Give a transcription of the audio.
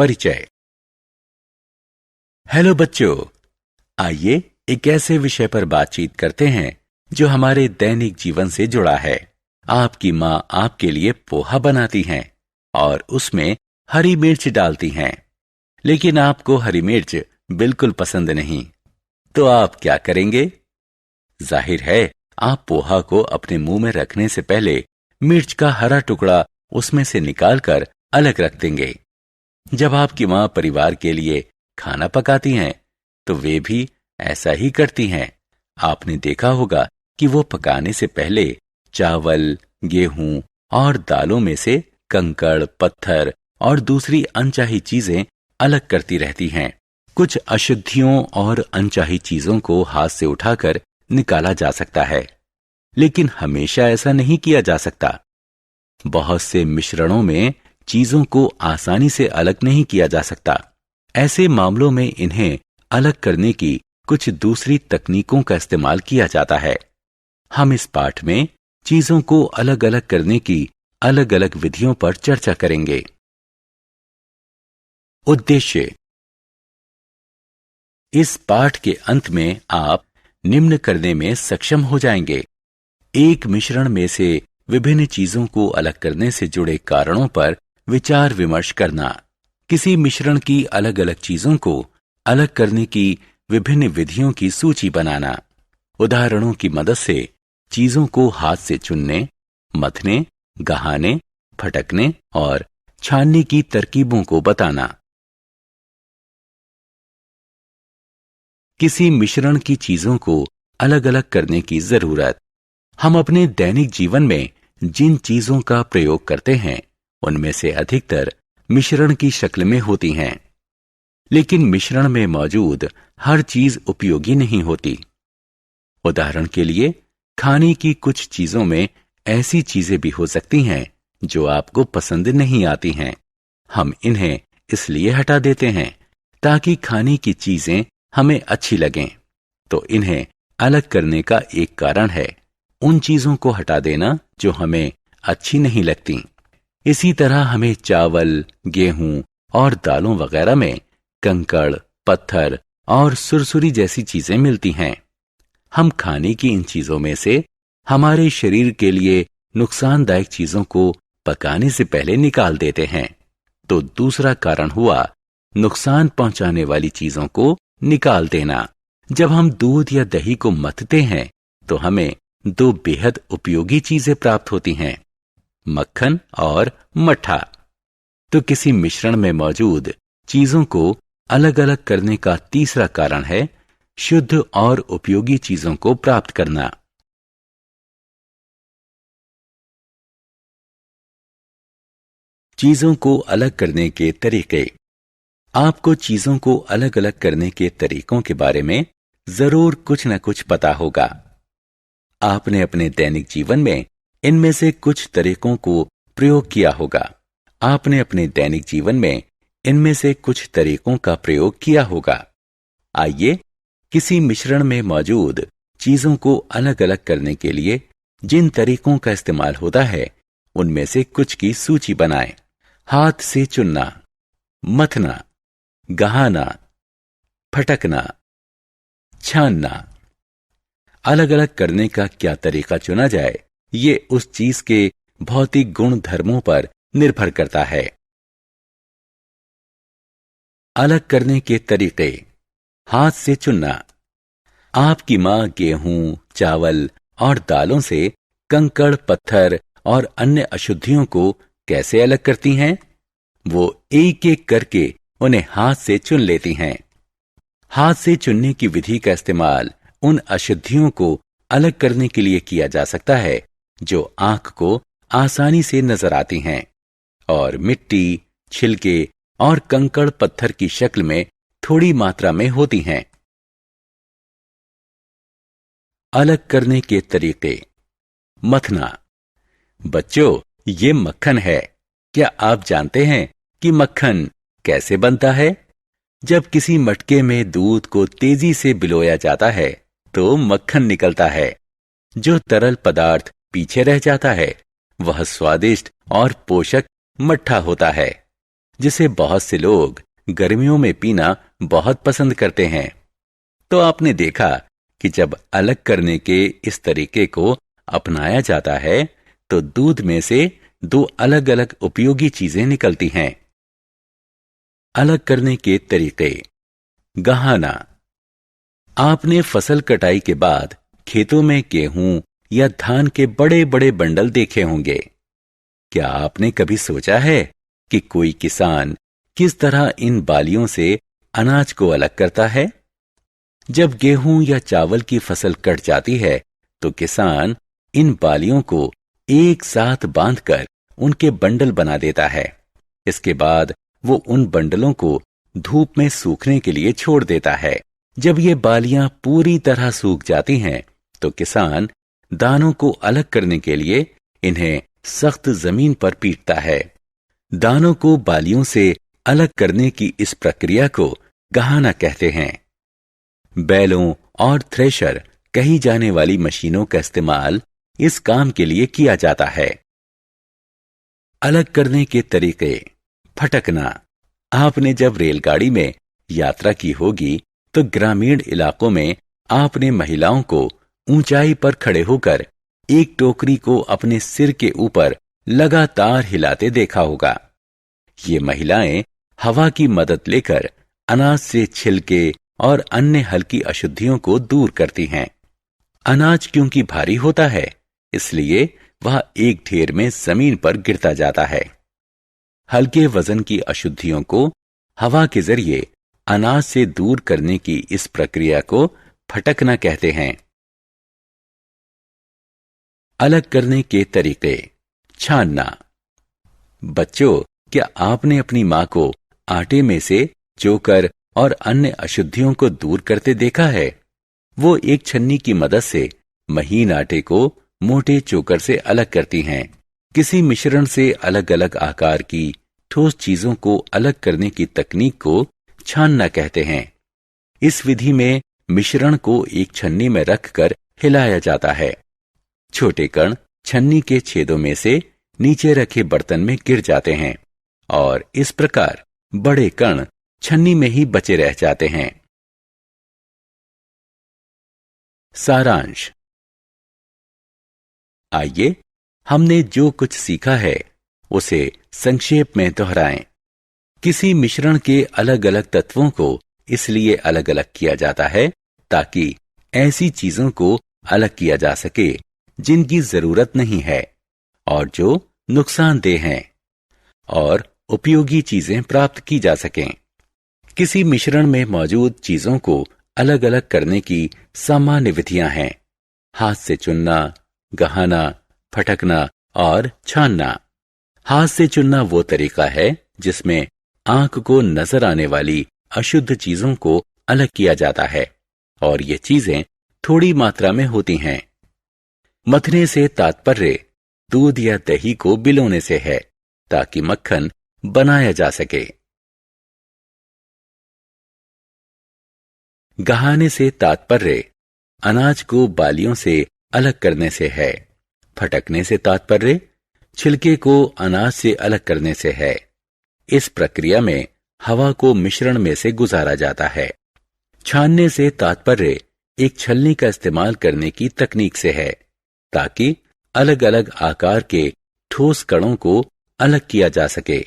परिचय। हेलो बच्चों, आइए एक ऐसे विषय पर बातचीत करते हैं जो हमारे दैनिक जीवन से जुड़ा है। आपकी माँ आपके लिए पोहा बनाती हैं और उसमें हरी मिर्च डालती हैं, लेकिन आपको हरी मिर्च बिल्कुल पसंद नहीं, तो आप क्या करेंगे? जाहिर है, आप पोहा को अपने मुंह में रखने से पहले मिर्च का हरा टुकड़ा उसमें से निकालकर अलग रख देंगे। जब आपकी माँ परिवार के लिए खाना पकाती हैं, तो वे भी ऐसा ही करती हैं। आपने देखा होगा कि वो पकाने से पहले चावल, गेहूं और दालों में से कंकड़, पत्थर और दूसरी अनचाही चीजें अलग करती रहती हैं। कुछ अशुद्धियों और अनचाही चीजों को हाथ से उठाकर निकाला जा सकता है, लेकिन हमेशा ऐसा नहीं किया जा सकता। बहुत से मिश्रणों में चीजों को आसानी से अलग नहीं किया जा सकता। ऐसे मामलों में इन्हें अलग करने की कुछ दूसरी तकनीकों का इस्तेमाल किया जाता है। हम इस पाठ में चीजों को अलग अलग करने की अलग अलग विधियों पर चर्चा करेंगे। उद्देश्य: इस पाठ के अंत में आप निम्न करने में सक्षम हो जाएंगे। एक मिश्रण में से विभिन्न चीजों को अलग करने से जुड़े कारणों पर विचार विमर्श करना, किसी मिश्रण की अलग अलग चीजों को अलग करने की विभिन्न विधियों की सूची बनाना, उदाहरणों की मदद से चीजों को हाथ से चुनने, मथने, गहाने, फटकने और छानने की तरकीबों को बताना। किसी मिश्रण की चीजों को अलग अलग करने की जरूरत। हम अपने दैनिक जीवन में जिन चीजों का प्रयोग करते हैं, उनमें से अधिकतर मिश्रण की शक्ल में होती हैं, लेकिन मिश्रण में मौजूद हर चीज उपयोगी नहीं होती। उदाहरण के लिए, खाने की कुछ चीजों में ऐसी चीजें भी हो सकती हैं जो आपको पसंद नहीं आती हैं। हम इन्हें इसलिए हटा देते हैं ताकि खाने की चीजें हमें अच्छी लगें। तो इन्हें अलग करने का एक कारण है उन चीजों को हटा देना जो हमें अच्छी नहीं लगती। इसी तरह हमें चावल, गेहूं और दालों वगैरह में कंकड़, पत्थर और सुरसुरी जैसी चीजें मिलती हैं। हम खाने की इन चीजों में से हमारे शरीर के लिए नुकसानदायक चीजों को पकाने से पहले निकाल देते हैं। तो दूसरा कारण हुआ नुकसान पहुंचाने वाली चीजों को निकाल देना। जब हम दूध या दही को मथते हैं, तो हमें दो बेहद उपयोगी चीजें प्राप्त होती हैं, मक्खन और मट्ठा। तो किसी मिश्रण में मौजूद चीजों को अलग अलग करने का तीसरा कारण है शुद्ध और उपयोगी चीजों को प्राप्त करना। चीजों को अलग करने के तरीके। आपको चीजों को अलग अलग करने के तरीकों के बारे में जरूर कुछ न कुछ पता होगा। आपने अपने दैनिक जीवन में इनमें से कुछ तरीकों को प्रयोग किया होगा। आपने अपने दैनिक जीवन में इनमें से कुछ तरीकों का प्रयोग किया होगा। आइए किसी मिश्रण में मौजूद चीजों को अलग अलग करने के लिए जिन तरीकों का इस्तेमाल होता है, उनमें से कुछ की सूची बनाएं। हाथ से चुनना, मथना, गहाना, फटकना, छानना। अलग अलग करने का क्या तरीका चुना जाए, ये उस चीज के भौतिक गुण धर्मों पर निर्भर करता है। अलग करने के तरीके। हाथ से चुनना। आपकी मां गेहूं, चावल और दालों से कंकड़, पत्थर और अन्य अशुद्धियों को कैसे अलग करती हैं? वो एक एक करके उन्हें हाथ से चुन लेती हैं। हाथ से चुनने की विधि का इस्तेमाल उन अशुद्धियों को अलग करने के लिए किया जा सकता है जो आंख को आसानी से नजर आती हैं और मिट्टी, छिलके और कंकड़ पत्थर की शक्ल में थोड़ी मात्रा में होती हैं। अलग करने के तरीके। मथना। बच्चों, ये मक्खन है। क्या आप जानते हैं कि मक्खन कैसे बनता है? जब किसी मटके में दूध को तेजी से बिलोया जाता है, तो मक्खन निकलता है। जो तरल पदार्थ पीछे रह जाता है, वह स्वादिष्ट और पोषक मट्ठा होता है। जिसे बहुत से लोग गर्मियों में पीना बहुत पसंद करते हैं। तो आपने देखा कि जब अलग करने के इस तरीके को अपनाया जाता है तो दूध में से दो अलग अलग उपयोगी चीजें निकलती हैं। अलग करने के तरीके। गहाना। आपने फसल कटाई के बाद खेतों में गेहूं या धान के बड़े बड़े बंडल देखे होंगे। क्या आपने कभी सोचा है कि कोई किसान किस तरह इन बालियों से अनाज को अलग करता है? जब गेहूं या चावल की फसल कट जाती है तो किसान इन बालियों को एक साथ बांधकर उनके बंडल बना देता है। इसके बाद वो उन बंडलों को धूप में सूखने के लिए छोड़ देता है। जब ये बालियां पूरी तरह सूख जाती हैं तो किसान दानों को अलग करने के लिए इन्हें सख्त जमीन पर पीटता है। दानों को बालियों से अलग करने की इस प्रक्रिया को गहाना कहते हैं। बैलों और थ्रेशर कही जाने वाली मशीनों का इस्तेमाल इस काम के लिए किया जाता है। अलग करने के तरीके। फटकना। आपने जब रेलगाड़ी में यात्रा की होगी तो ग्रामीण इलाकों में आपने महिलाओं को ऊंचाई पर खड़े होकर एक टोकरी को अपने सिर के ऊपर लगातार हिलाते देखा होगा। ये महिलाएं हवा की मदद लेकर अनाज से छिलके और अन्य हल्की अशुद्धियों को दूर करती हैं। अनाज क्योंकि भारी होता है इसलिए वह एक ढेर में जमीन पर गिरता जाता है। हल्के वजन की अशुद्धियों को हवा के जरिए अनाज से दूर करने की इस प्रक्रिया को फटकना कहते हैं। अलग करने के तरीके। छानना। बच्चों, क्या आपने अपनी मां को आटे में से चोकर और अन्य अशुद्धियों को दूर करते देखा है? वो एक छन्नी की मदद से महीन आटे को मोटे चोकर से अलग करती हैं। किसी मिश्रण से अलग अलग आकार की ठोस चीजों को अलग करने की तकनीक को छानना कहते हैं। इस विधि में मिश्रण को एक छन्नी में रखकर हिलाया जाता है। छोटे कण छन्नी के छेदों में से नीचे रखे बर्तन में गिर जाते हैं और इस प्रकार बड़े कण छन्नी में ही बचे रह जाते हैं। सारांश। आइए हमने जो कुछ सीखा है उसे संक्षेप में दोहराएं। किसी मिश्रण के अलग अलग तत्वों को इसलिए अलग अलग किया जाता है ताकि ऐसी चीजों को अलग किया जा सके जिनकी जरूरत नहीं है और जो नुकसानदेह हैं, और उपयोगी चीजें प्राप्त की जा सकें। किसी मिश्रण में मौजूद चीजों को अलग अलग करने की सामान्य विधियां हैं: हाथ से चुनना, गहाना, फटकना और छानना। हाथ से चुनना वो तरीका है जिसमें आंख को नजर आने वाली अशुद्ध चीजों को अलग किया जाता है और ये चीजें थोड़ी मात्रा में होती हैं। मथने से तात्पर्य दूध या दही को बिलोने से है ताकि मक्खन बनाया जा सके। गहाने से तात्पर्य अनाज को बालियों से अलग करने से है। फटकने से तात्पर्य छिलके को अनाज से अलग करने से है। इस प्रक्रिया में हवा को मिश्रण में से गुजारा जाता है। छानने से तात्पर्य एक छलनी का इस्तेमाल करने की तकनीक से है ताकि अलग अलग आकार के ठोस कणों को अलग किया जा सके।